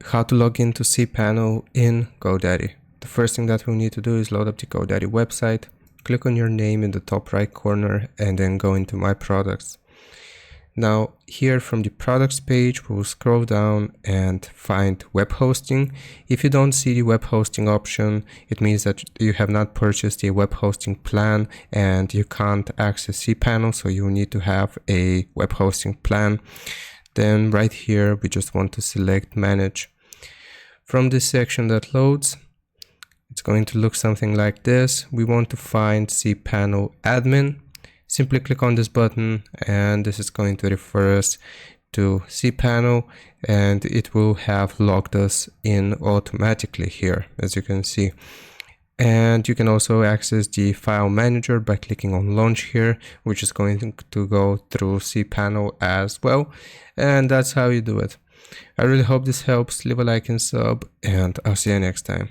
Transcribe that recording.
how to log into CPanel in GoDaddy. The first thing that we'll need to do is load up the GoDaddy website, click on your name in the top right corner, and then go into My Products. Now here from the products page, we'll scroll down and find web hosting. If you don't see the web hosting option, it means that you have not purchased a web hosting plan and you can't access CPanel, so you will need to have a web hosting plan. Then right here, we just want to select manage. From this section that loads, it's going to look something like this. We want to find CPanel admin. Simply click on this button and this is going to refer us to CPanel, and it will have logged us in automatically here, as you can see. And you can also access the file manager by clicking on launch here, which is going to go through CPanel as well. And that's how you do it. I really hope this helps. Leave a like and sub, and I'll see you next time.